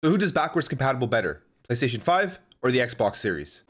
So who does backwards compatible better, PlayStation 5 or the Xbox Series?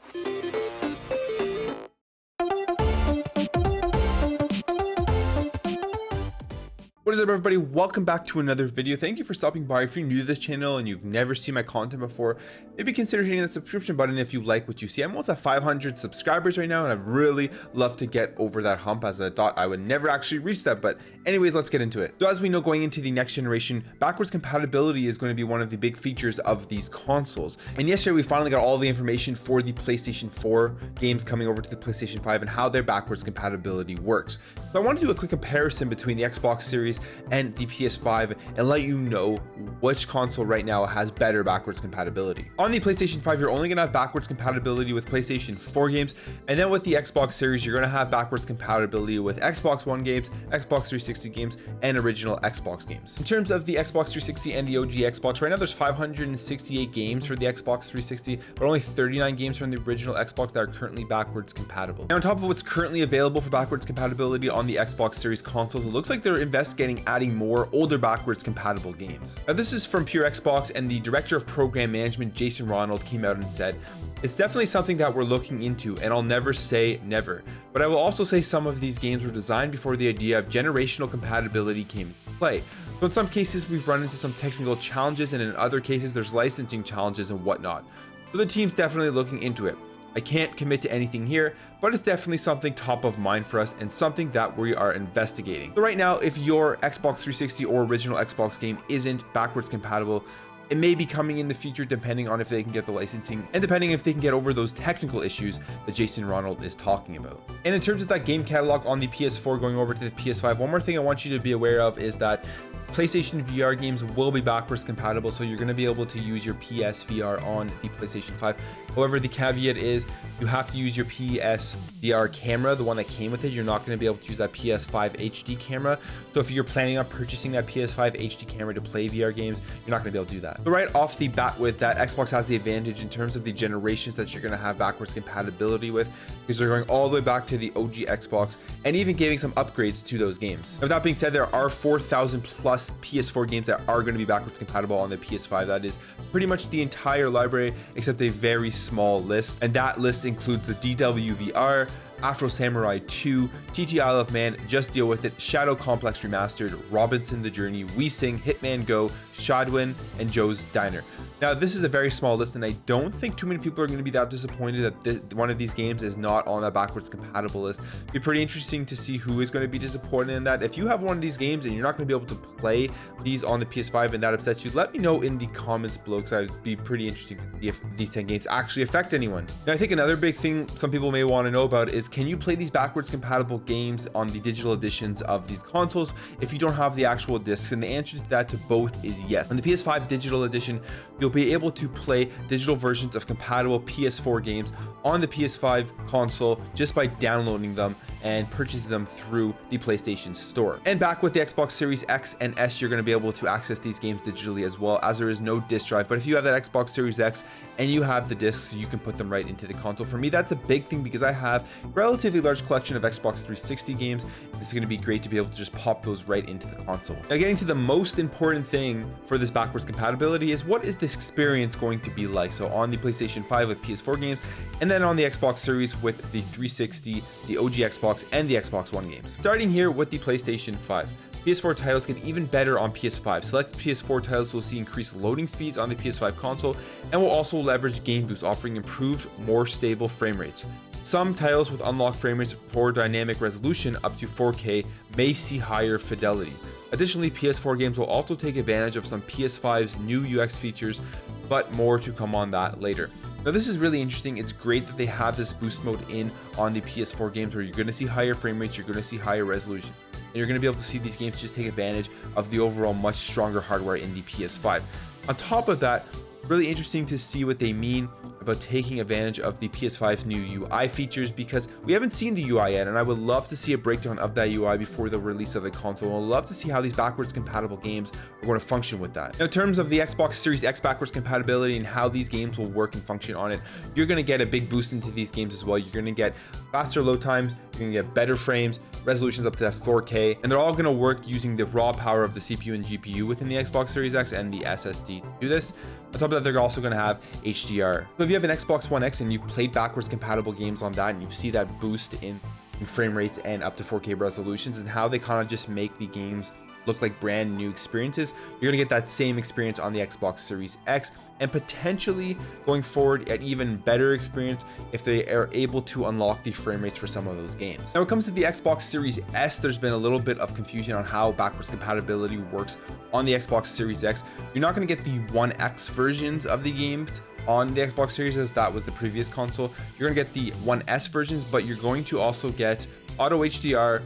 What is up, everybody? Welcome back to another video. Thank you for stopping by. If you're new to this channel and you've never seen my content before, maybe consider hitting that subscription button if you like what you see. I'm almost at 500 subscribers right now, and I'd really love to get over that hump, as I thought I would never actually reach that. But anyways, let's get into it. So as we know, going into the next generation, backwards compatibility is going to be one of the big features of these consoles. And yesterday we finally got all the information for the PlayStation 4 games coming over to the PlayStation 5 and how their backwards compatibility works. So I want to do a quick comparison between the Xbox Series and the PS5 and let you know which console right now has better backwards compatibility. On the PlayStation 5, you're only going to have backwards compatibility with PlayStation 4 games, and then with the Xbox Series, you're going to have backwards compatibility with Xbox One games, Xbox 360 games, and original Xbox games. In terms of the Xbox 360 and the OG Xbox, right now there's 568 games for the Xbox 360, but only 39 games from the original Xbox that are currently backwards compatible. Now, on top of what's currently available for backwards compatibility on the Xbox Series consoles, it looks like they're investigating adding more older backwards compatible games. Now, this is from Pure Xbox, and the director of program management, Jason Ronald, came out and said, "It's definitely something that we're looking into, and I'll never say never. But I will also say some of these games were designed before the idea of generational compatibility came into play. So in some cases, we've run into some technical challenges, and in other cases, there's licensing challenges and whatnot. So the team's definitely looking into it. I can't commit to anything here, but it's definitely something top of mind for us and something that we are investigating." So right now, if your Xbox 360 or original Xbox game isn't backwards compatible, it may be coming in the future depending on if they can get the licensing and depending if they can get over those technical issues that Jason Ronald is talking about. And in terms of that game catalog on the PS4 going over to the PS5, one more thing I want you to be aware of is that PlayStation VR games will be backwards compatible, so you're going to be able to use your PS VR on the PlayStation 5. However, the caveat is you have to use your PS VR camera, the one that came with it. You're not going to be able to use that PS5 HD camera. So if you're planning on purchasing that PS5 HD camera to play VR games, you're not going to be able to do that. So right off the bat with that, Xbox has the advantage in terms of the generations that you're going to have backwards compatibility with, because they're going all the way back to the OG Xbox and even giving some upgrades to those games. Now, with that being said, there are 4,000 plus PS4 games that are going to be backwards compatible on the PS5. That is pretty much the entire library except a very small list, and that list includes the DWVR, Afro Samurai 2, TT Isle of Man, Just Deal With It, Shadow Complex Remastered, Robinson the Journey, We Sing, Hitman Go, Shadwin, and Joe's Diner. Now, this is a very small list, and I don't think too many people are going to be that disappointed that one of these games is not on that backwards compatible list. It'd be pretty interesting to see who is going to be disappointed in that. If you have one of these games and you're not going to be able to play these on the PS5 and that upsets you, let me know in the comments below, because I'd be pretty interested to see if these 10 games actually affect anyone. Now, I think another big thing some people may want to know about is, can you play these backwards compatible games on the digital editions of these consoles if you don't have the actual discs? And the answer to that to both is yes. On the PS5 digital edition, you'll be able to play digital versions of compatible PS4 games on the PS5 console just by downloading them and purchasing them through the PlayStation Store. And back with the Xbox Series X and S, you're going to be able to access these games digitally as well, as there is no disc drive. But if you have that Xbox Series X and you have the discs, you can put them right into the console. For me, that's a big thing because I have a relatively large collection of Xbox 360 games. It's going to be great to be able to just pop those right into the console. Now, getting to the most important thing for this backwards compatibility is, what is this experience going to be like? So on the PlayStation 5 with PS4 games, and then on the Xbox Series with the 360, the OG Xbox, and the Xbox One games. Starting here with the PlayStation 5. PS4 titles get even better on PS5. Select PS4 titles will see increased loading speeds on the PS5 console and will also leverage Game Boost, offering improved, more stable frame rates. Some titles with unlocked frame rates for dynamic resolution up to 4K may see higher fidelity. Additionally, PS4 games will also take advantage of some PS5's new UX features, but more to come on that later. Now, this is really interesting. It's great that they have this boost mode in on the PS4 games, where you're going to see higher frame rates, you're going to see higher resolution, and you're going to be able to see these games just take advantage of the overall much stronger hardware in the PS5. On top of that, really interesting to see what they mean about taking advantage of the PS5's new UI features, because we haven't seen the UI yet, and I would love to see a breakdown of that UI before the release of the console. I'd love to see how these backwards compatible games are going to function with that. Now, in terms of the Xbox Series X backwards compatibility and how these games will work and function on it, you're going to get a big boost into these games as well. You're going to get faster load times, you're going to get better frames, resolutions up to 4K, and they're all going to work using the raw power of the CPU and GPU within the Xbox Series X and the SSD to do this. On top of that, they're also going to have HDR. So if you have an Xbox One X and you've played backwards compatible games on that, and you see that boost in frame rates and up to 4K resolutions, and how they kind of just make the games look like brand new experiences, you're gonna get that same experience on the Xbox Series X, and potentially going forward an even better experience if they are able to unlock the frame rates for some of those games. Now when it comes to the Xbox Series S, there's been a little bit of confusion on how backwards compatibility works on the Xbox Series X. You're not gonna get the One X versions of the games on the Xbox Series, as that was the previous console. You're gonna get the One S versions, but you're going to also get auto HDR,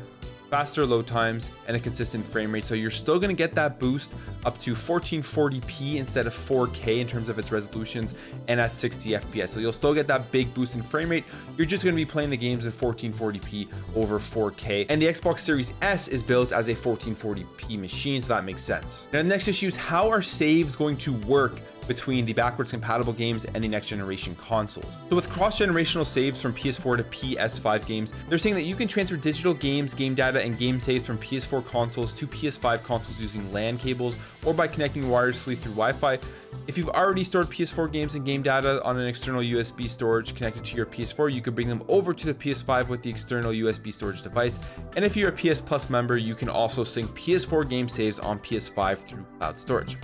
faster load times, and a consistent frame rate. So you're still going to get that boost up to 1440p instead of 4K in terms of its resolutions, and at 60 FPS. So you'll still get that big boost in frame rate. You're just going to be playing the games in 1440p over 4K. And the Xbox Series S is built as a 1440p machine, so that makes sense. Now the next issue is, how are saves going to work between the backwards compatible games and the next generation consoles? So with cross-generational saves from PS4 to PS5 games, they're saying that you can transfer digital games, game data, and game saves from PS4 consoles to PS5 consoles using LAN cables or by connecting wirelessly through Wi-Fi. If you've already stored PS4 games and game data on an external USB storage connected to your PS4, you can bring them over to the PS5 with the external USB storage device. And if you're a PS Plus member, you can also sync PS4 game saves on PS5 through cloud storage.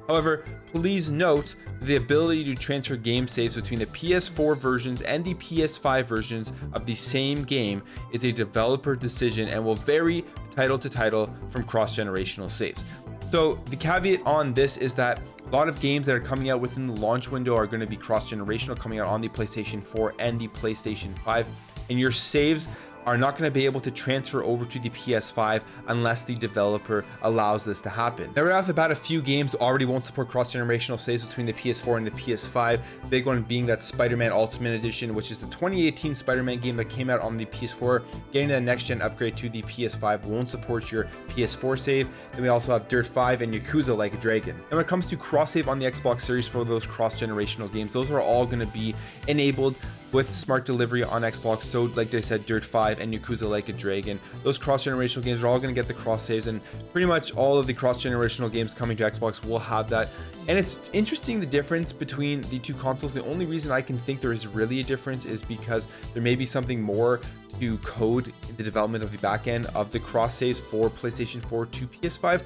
However, please note the ability to transfer game saves between the PS4 versions and the PS5 versions of the same game is a developer decision and will vary title to title from cross-generational saves. So the caveat on this is that a lot of games that are coming out within the launch window are going to be cross-generational, coming out on the PlayStation 4 and the PlayStation 5, and your saves are not going to be able to transfer over to the PS5 unless the developer allows this to happen. Now right off the bat, a few games already won't support cross-generational saves between the PS4 and the PS5. Big one being that Spider-Man Ultimate Edition, which is the 2018 Spider-Man game that came out on the PS4. Getting that next-gen upgrade to the PS5 won't support your PS4 save. Then we also have Dirt 5 and Yakuza Like a Dragon. And when it comes to cross-save on the Xbox Series for those cross-generational games, those are all going to be enabled with smart delivery on Xbox. So like I said, Dirt 5 and Yakuza Like a Dragon, those cross-generational games are all going to get the cross saves, and pretty much all of the cross-generational games coming to Xbox will have that. And it's interesting, the difference between the two consoles. The only reason I can think there is really a difference is because there may be something more to code in the development of the back end of the cross saves for PlayStation 4 to PS5.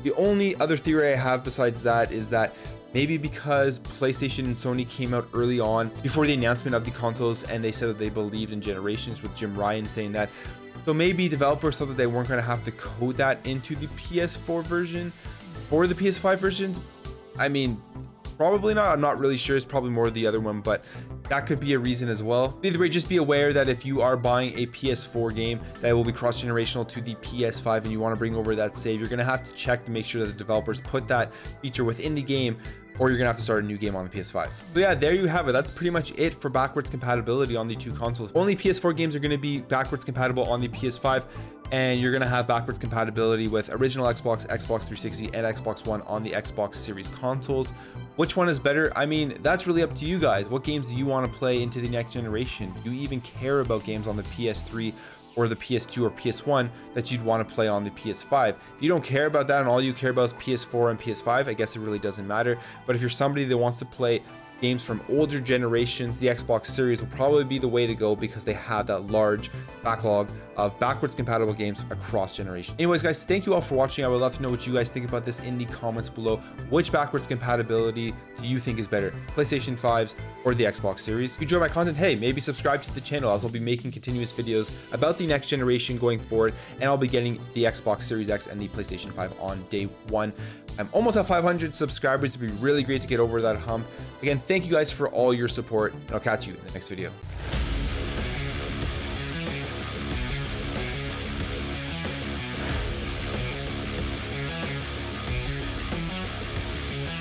The only other theory I have besides that is that maybe because PlayStation and Sony came out early on before the announcement of the consoles, and they said that they believed in generations, with Jim Ryan saying that. So maybe developers thought that they weren't going to have to code that into the PS4 version or the PS5 versions. I mean, probably not. I'm not really sure. It's probably more the other one, but that could be a reason as well. Either way, just be aware that if you are buying a PS4 game that will be cross-generational to the PS5 and you want to bring over that save, you're going to have to check to make sure that the developers put that feature within the game, or you're gonna have to start a new game on the PS5. So yeah, there you have it. That's pretty much it for backwards compatibility on the two consoles. Only PS4 games are gonna be backwards compatible on the PS5, and you're gonna have backwards compatibility with original Xbox, Xbox 360, and Xbox One on the Xbox Series consoles. Which one is better? I mean, that's really up to you guys. What games do you want to play into the next generation? Do you even care about games on the PS3 or the PS2 or PS1 that you'd want to play on the PS5? If you don't care about that and all you care about is PS4 and PS5, I guess it really doesn't matter. But if you're somebody that wants to play games from older generations, the Xbox Series will probably be the way to go because they have that large backlog of backwards compatible games across generations. Anyways, guys, thank you all for watching. I would love to know what you guys think about this in the comments below. Which backwards compatibility do you think is better, PlayStation 5's or the Xbox Series? If you enjoy my content, hey, maybe subscribe to the channel, as I'll be making continuous videos about the next generation going forward, and I'll be getting the Xbox Series X and the PlayStation 5 on day one. I'm almost at 500 subscribers. It'd be really great to get over that hump. Again, thank you guys for all your support, and I'll catch you in the next video.